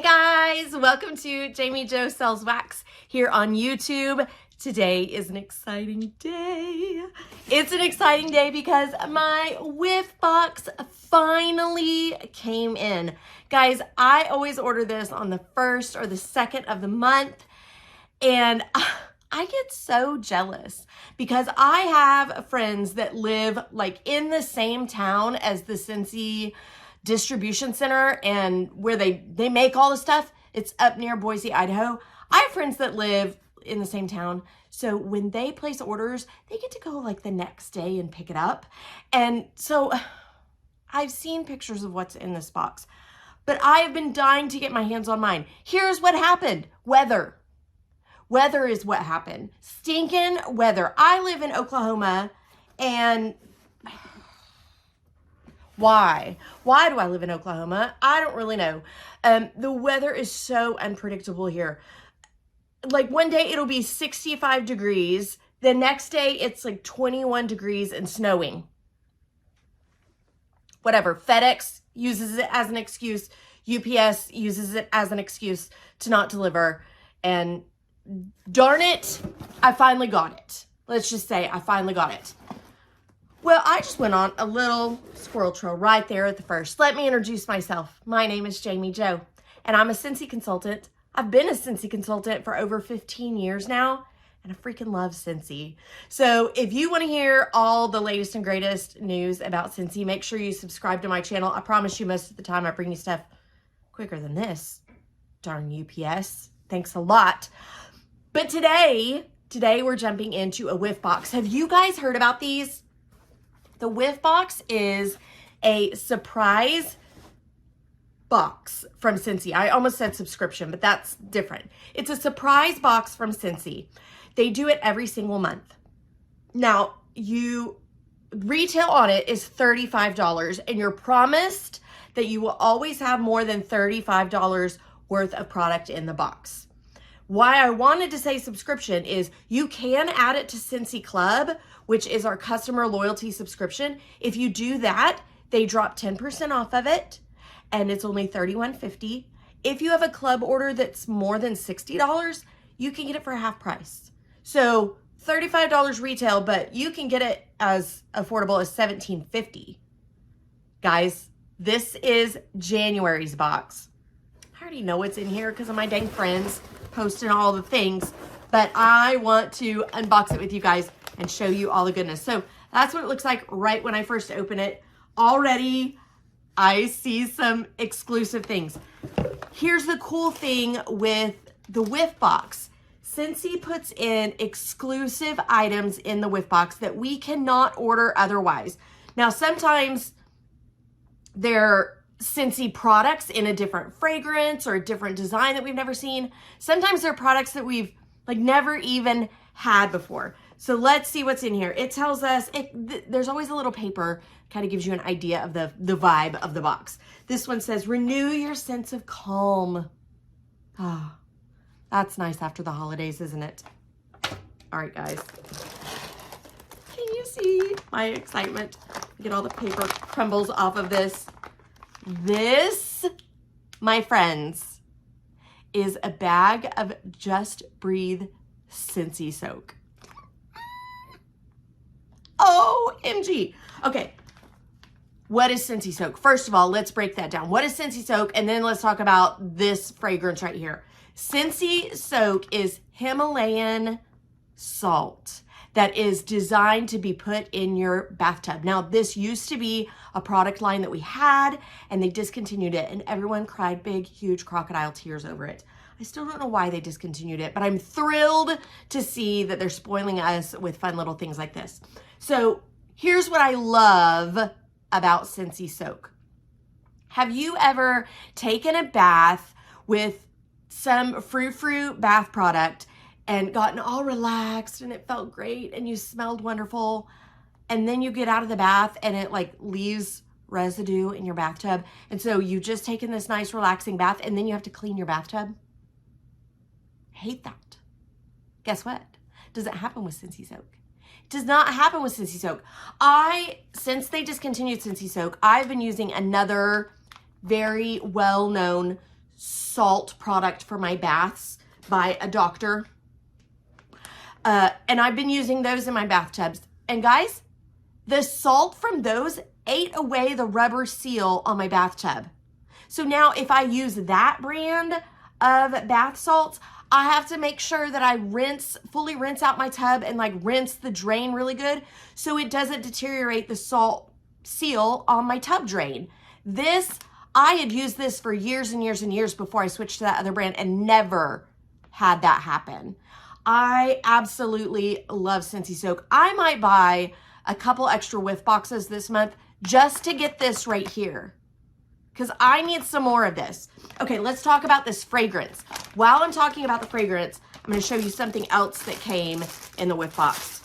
Hey guys, welcome to Jami Jo Sells Wax here on YouTube. Today is an exciting day. It's an exciting day because my Whiff Box finally came in. Guys, I always order this on the 1st or the 2nd of the month, and I get so jealous because I have friends that live like in the same town as the Scentsy distribution center and where they make all the stuff. It's up near Boise, Idaho. I have friends that live in the same town. So when they place orders, they get to go like the next day and pick it up. And so I've seen pictures of what's in this box, but I have been dying to get my hands on mine. Here's what happened. Weather. Weather is what happened. Stinking weather. I live in Oklahoma, and why? Why do I live in Oklahoma? I don't really know. The weather is so unpredictable here. Like one day it'll be 65 degrees. The next day it's like 21 degrees and snowing. Whatever. FedEx uses it as an excuse. UPS uses it as an excuse to not deliver. And darn it, I finally got it. Let's just say I finally got it. Well, I just went on a little squirrel trail right there at the first. Let me introduce myself. My name is Jami Jo, and I'm a Scentsy consultant. I've been a Scentsy consultant for over 15 years now, and I freaking love Scentsy. So if you want to hear all the latest and greatest news about Scentsy, make sure you subscribe to my channel. I promise you most of the time I bring you stuff quicker than this. Darn UPS. Thanks a lot. But today we're jumping into a Whiff Box. Have you guys heard about these? The Whiff Box is a surprise box from Scentsy. I almost said subscription, but that's different. It's a surprise box from Scentsy. They do it every single month. Now, retail on it is $35, and you're promised that you will always have more than $35 worth of product in the box. Why I wanted to say subscription is you can add it to Scentsy Club, which is our customer loyalty subscription. If you do that, they drop 10% off of it, and it's only $31.50. If you have a club order that's more than $60, you can get it for half price. So $35 retail, but you can get it as affordable as $17.50. Guys, this is January's box. I already know what's in here because of my dang friends posting all the things, but I want to unbox it with you guys and show you all the goodness. So that's what it looks like right when I first open it. Already, I see some exclusive things. Here's the cool thing with the Whiff Box. Scentsy puts in exclusive items in the Whiff Box that we cannot order otherwise. Now, sometimes they're Scentsy products in a different fragrance or a different design that we've never seen. Sometimes they're products that we've like never even had before. So let's see what's in here. It tells us, there's always a little paper, kind of gives you an idea of the vibe of the box. This one says, renew your sense of calm. Ah, that's nice after the holidays, isn't it? All right, guys. Can you see my excitement? Get all the paper crumbles off of this. This, my friends, is a bag of Just Breathe Scentsy Soak. OMG. Okay. What is Scentsy Soak? First of all, let's break that down. What is Scentsy Soak? And then let's talk about this fragrance right here. Scentsy Soak is Himalayan salt that is designed to be put in your bathtub. Now, this used to be a product line that we had, and they discontinued it, and everyone cried big, huge crocodile tears over it. I still don't know why they discontinued it, but I'm thrilled to see that they're spoiling us with fun little things like this. So here's what I love about Scentsy Soak. Have you ever taken a bath with some frou-frou bath product and gotten all relaxed and it felt great and you smelled wonderful, and then you get out of the bath and it like leaves residue in your bathtub, and so you just taken this nice relaxing bath and then you have to clean your bathtub? I hate that. Guess what? Doesn't happen with Scentsy Soak. It does not happen with Scentsy Soak. Since they discontinued Scentsy Soak, I've been using another very well-known salt product for my baths by a doctor. And I've been using those in my bathtubs. And guys, the salt from those ate away the rubber seal on my bathtub. So now if I use that brand of bath salts, I have to make sure that I fully rinse out my tub and like rinse the drain really good so it doesn't deteriorate the salt seal on my tub drain. I had used this for years and years and years before I switched to that other brand and never had that happen. I absolutely love Scentsy Soak. I might buy a couple extra Whiff Boxes this month just to get this right here, because I need some more of this. Okay, let's talk about this fragrance. While I'm talking about the fragrance, I'm going to show you something else that came in the Whiff Box.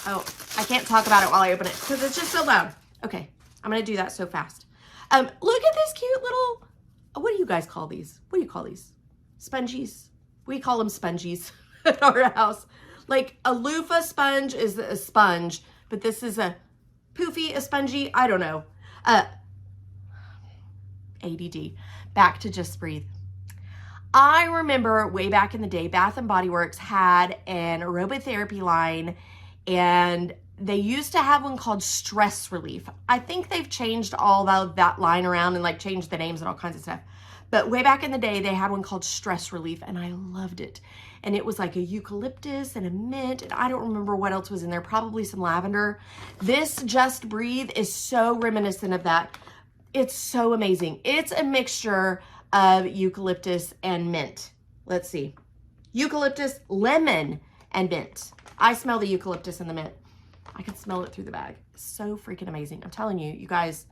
Oh, I can't talk about it while I open it because it's just so loud. Okay, I'm going to do that so fast. Look at this cute little, what do you guys call these? What do you call these? Spongies. We call them spongies at our house. Like a loofah sponge is a sponge, but this is a poofy, a spongy, I don't know. ADD. Back to Just Breathe. I remember way back in the day, Bath & Body Works had an aromatherapy line, and they used to have one called Stress Relief. I think they've changed all of that line around and like changed the names and all kinds of stuff. But way back in the day, they had one called Stress Relief, and I loved it. And it was like a eucalyptus and a mint, and I don't remember what else was in there, probably some lavender. This Just Breathe is so reminiscent of that. It's so amazing. It's a mixture of eucalyptus and mint. Let's see. Eucalyptus, lemon, and mint. I smell the eucalyptus and the mint. I can smell it through the bag. So freaking amazing. I'm telling you, you guys,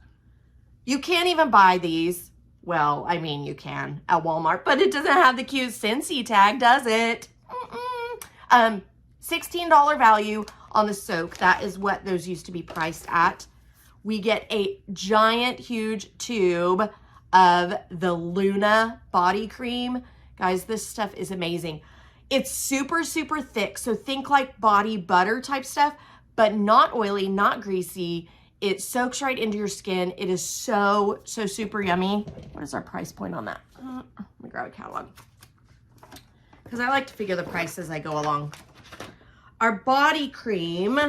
you can't even buy these. Well, I mean, you can at Walmart, but it doesn't have the cute Scentsy tag, does it? $16 value on the soak. That is what those used to be priced at. We get a giant, huge tube of the Luna body cream. Guys, this stuff is amazing. It's super, super thick. So think like body butter type stuff, but not oily, not greasy. It soaks right into your skin. It is so, so super yummy. What is our price point on that? Let me grab a catalog, because I like to figure the price as I go along. Our body cream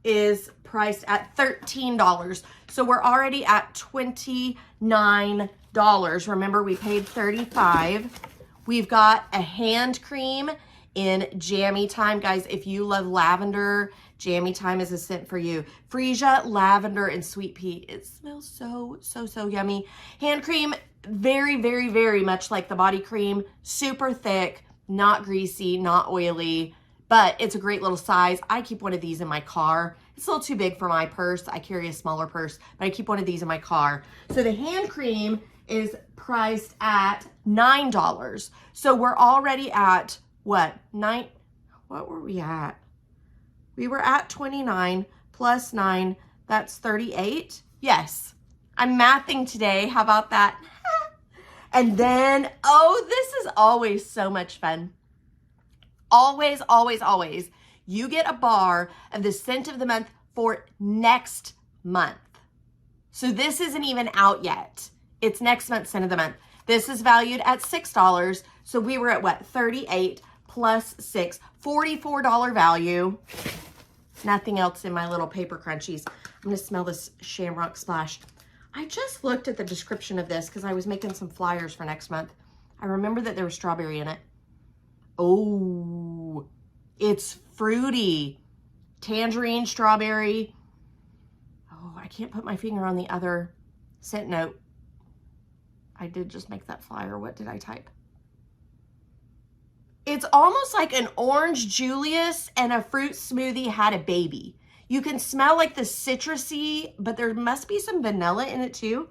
is priced at $13. So we're already at $29. Remember, we paid $35. We've got a hand cream in Jami Time. Guys, if you love lavender, Jami Time is a scent for you. Freesia, lavender, and sweet pea. It smells so, so, so yummy. Hand cream, very, very, very much like the body cream. Super thick, not greasy, not oily, but it's a great little size. I keep one of these in my car. It's a little too big for my purse. I carry a smaller purse, but I keep one of these in my car. So the hand cream is priced at $9. So we're already at what? What were we at? We were at 29 plus 9. That's 38. Yes. I'm mathing today. How about that? And then, oh, this is always so much fun. Always, always, always. You get a bar of the scent of the month for next month. So this isn't even out yet. It's next month's scent of the month. This is valued at $6. So we were at what? 38 plus 6, $44 value. Nothing else in my little paper crunchies. I'm going to smell this Shamrock Splash. I just looked at the description of this because I was making some flyers for next month. I remember that there was strawberry in it. Oh, it's fruity. Tangerine, strawberry. Oh, I can't put my finger on the other scent note. I did just make that flyer. What did I type? It's almost like an orange Julius and a fruit smoothie had a baby. You can smell like the citrusy, but there must be some vanilla in it too.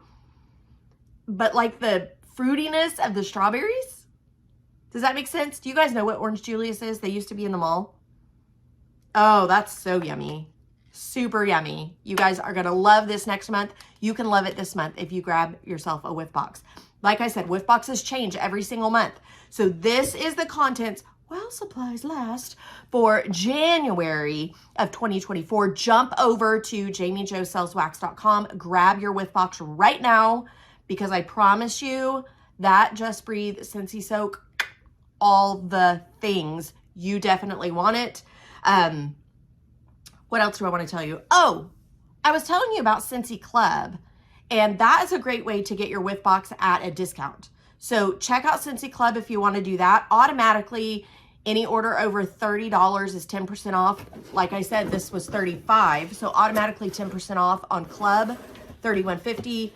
But like the fruitiness of the strawberries. Does that make sense? Do you guys know what orange Julius is? They used to be in the mall. Oh, that's so yummy. Super yummy. You guys are going to love this next month. You can love it this month if you grab yourself a Whiff Box. Like I said, Whiff Boxes change every single month. So this is the contents while supplies last for January of 2024. Jump over to JamiJoSellsWax.com. Grab your Whiff Box right now because I promise you that Just Breathe Scentsy Soak, all the things, you definitely want it. What else do I want to tell you? Oh, I was telling you about Scentsy Club, and that is a great way to get your Whiff Box at a discount. So check out Scentsy Club if you want to do that. Automatically, any order over $30 is 10% off. Like I said, this was $35, so automatically 10% off on Club, $31.50.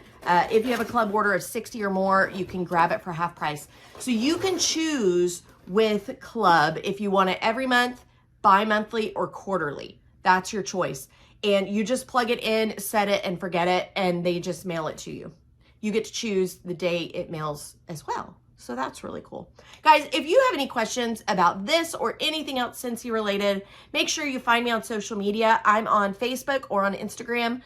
If you have a club order of 60 or more, you can grab it for half price. So you can choose with Club if you want it every month, bi-monthly, or quarterly. That's your choice. And you just plug it in, set it, and forget it, and they just mail it to you. You get to choose the day it mails as well. So that's really cool. Guys, if you have any questions about this or anything else Scentsy related, make sure you find me on social media. I'm on Facebook or on Instagram.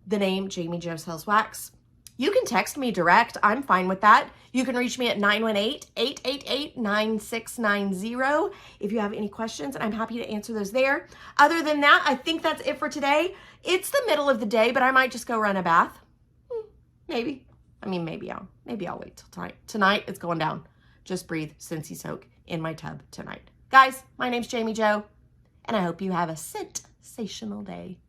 The name Jami Jo Sells Wax. You can text me direct. I'm fine with that. You can reach me at 918-888-9690 if you have any questions, and I'm happy to answer those there. Other than that, I think that's it for today. It's the middle of the day, but I might just go run a bath. Maybe. I mean, maybe I'll wait till tonight. Tonight, it's going down. Just Breathe Scentsy Soak in my tub tonight. Guys, my name's Jami Jo, and I hope you have a sensational day.